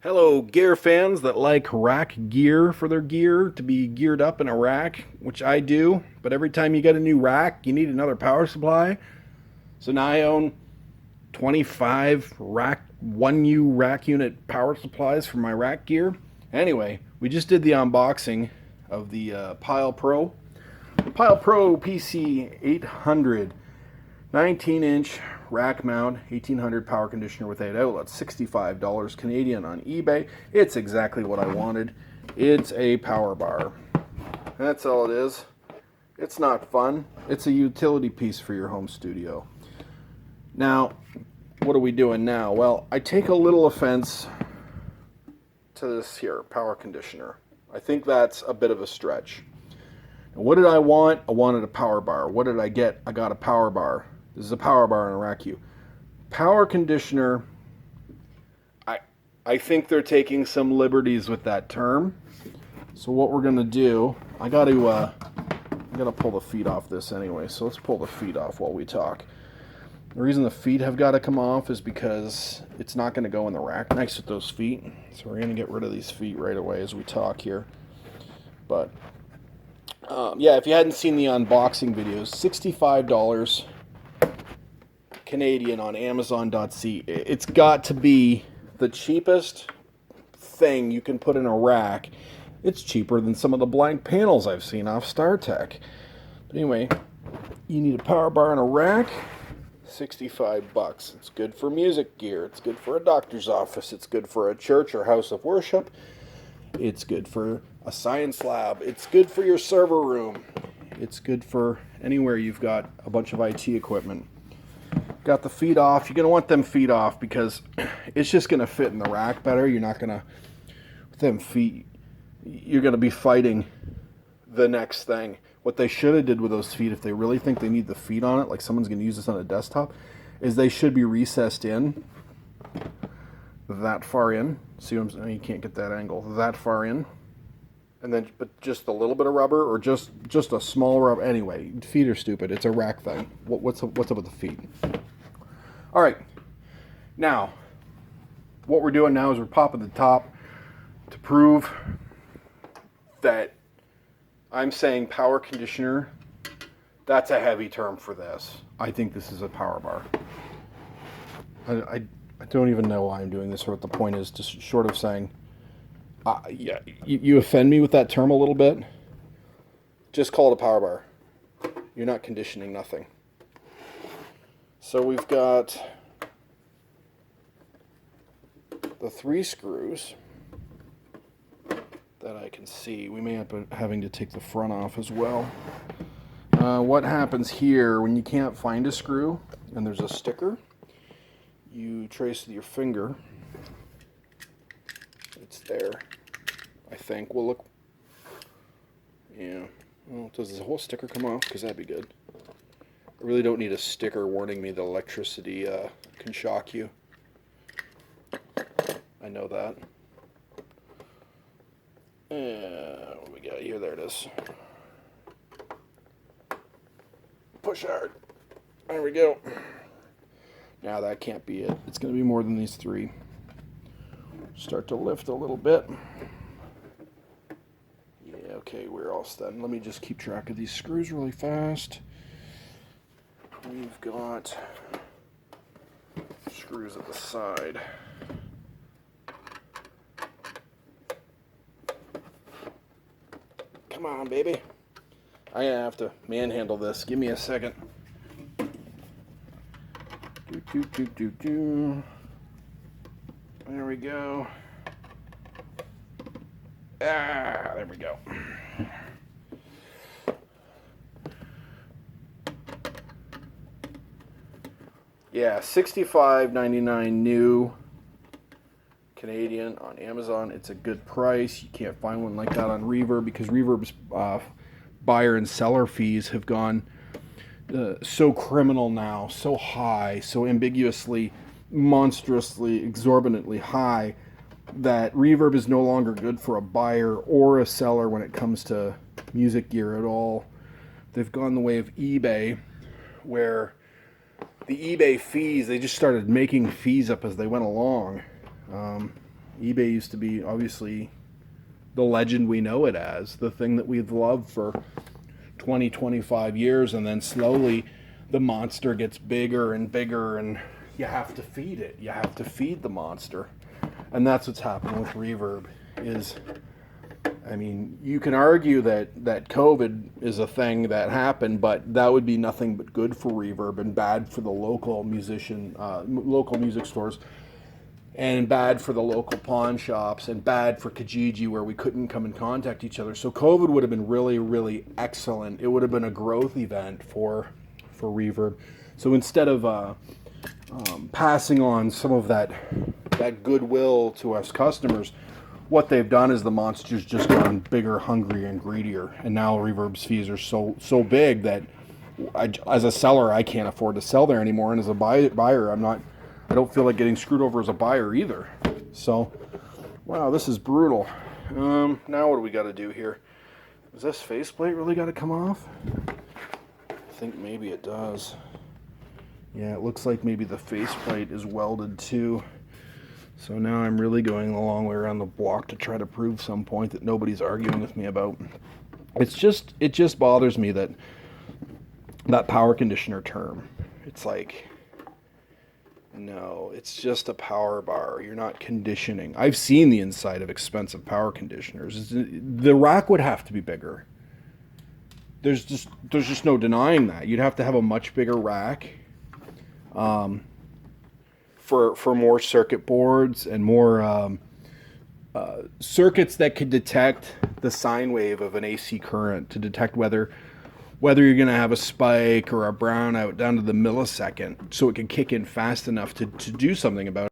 Hello, gear fans that like rack gear for their gear to be geared up in a rack, which I do. But every time you get a new rack, you need another power supply. So now I own 25 rack 1U rack unit power supplies for my rack gear. Anyway, we just did the unboxing of the Pile Pro. The Pile Pro PC 800 19-inch rack mount, 1800 power conditioner with 8 outlets, $65 Canadian on eBay. It's exactly what I wanted. It's a power bar. That's all it is. It's not fun. It's a utility piece for your home studio. Now, what are we doing now? Well, I take a little offense to this here power conditioner. I think that's a bit of a stretch. And what did I want? I wanted a power bar. What did I get? I got a power bar. This is a power bar in a RackU. Power conditioner, I think they're taking some liberties with that term. So what we're gonna do, I gotta pull the feet off this anyway. So let's pull the feet off while we talk. The reason the feet have got to come off is because it's not going to go in the rack next with those feet. So we're going to get rid of these feet right away as we talk here. But yeah, if you hadn't seen the unboxing videos, $65 Canadian on Amazon.ca. It's got to be the cheapest thing you can put in a rack. It's cheaper than some of the blank panels I've seen off StarTech. But anyway, you need a power bar and a rack. $65. It's good for music gear. It's good for a doctor's office. It's good for a church or house of worship. It's good for a science lab. It's good for your server room. It's good for anywhere you've got a bunch of IT equipment. Got the feet off. You're going to want them feet off because it's just going to fit in the rack better. You're not going to, with them feet, you're going to be fighting the next thing. What they should have did with those feet, if they really think they need the feet on it, like someone's going to use this on a desktop, is they should be recessed in that far in. See what I'm saying? You can't get that angle. That far in. And then, but just a little bit of rubber or just a small rubber. Anyway, feet are stupid. It's a rack thing. What's up with the feet? All right. Now, what we're doing now is we're popping the top to prove that I'm saying power conditioner. That's a heavy term for this. I think this is a power bar. I don't even know why I'm doing this or what the point is, just short of saying, yeah, you offend me with that term a little bit. Just call it a power bar. You're not conditioning nothing. So we've got the 3 screws that I can see. We may end up having to take the front off as well. What happens here when you can't find a screw and there's a sticker, you trace with your finger. It's there, I think. Well, look. Yeah. Well, does the whole sticker come off? Because that'd be good. I really don't need a sticker warning me that electricity can shock you. I know that. What we got here? There it is. Push hard. There we go. Now that can't be it. It's going to be more than these 3. Start to lift a little bit. Yeah, okay, we're all set. Let me just keep track of these screws really fast. We've got screws at the side. Come on, baby. I have to manhandle this. Give me a second. There we go. There we go. Yeah, $65.99 new Canadian on Amazon. It's a good price. You can't find one like that on Reverb because Reverb's buyer and seller fees have gone so criminal now, so high, so ambiguously, monstrously, exorbitantly high that Reverb is no longer good for a buyer or a seller when it comes to music gear at all. They've gone the way of eBay, where the eBay fees, they just started making fees up as they went along. eBay used to be obviously the legend we know it as, the thing that we've loved for 20, 25 years, and then slowly the monster gets bigger and bigger, and you have to feed it. You have to feed the monster. And that's what's happening with Reverb is, I mean, you can argue that COVID is a thing that happened, but that would be nothing but good for Reverb and bad for the local local music stores, and bad for the local pawn shops, and bad for Kijiji where we couldn't come and contact each other. So COVID would have been really, really excellent. It would have been a growth event for Reverb. So instead of passing on some of that goodwill to us customers, what they've done is the monster's just gotten bigger, hungrier, and greedier. And now Reverb's fees are so big that as a seller, I can't afford to sell there anymore. And as a buyer, I don't feel like getting screwed over as a buyer either. So, wow, this is brutal. Now what do we got to do here? Is this faceplate really got to come off? I think maybe it does. Yeah, it looks like maybe the faceplate is welded too. So now I'm really going a long way around the block to try to prove some point that nobody's arguing with me about. It just bothers me that power conditioner term. It's like, no, it's just a power bar. You're not conditioning. I've seen the inside of expensive power conditioners. The rack would have to be bigger. There's just no denying that. You'd have to have a much bigger rack. For more circuit boards and more circuits that could detect the sine wave of an AC current, to detect whether you're going to have a spike or a brownout down to the millisecond, so it can kick in fast enough to do something about it.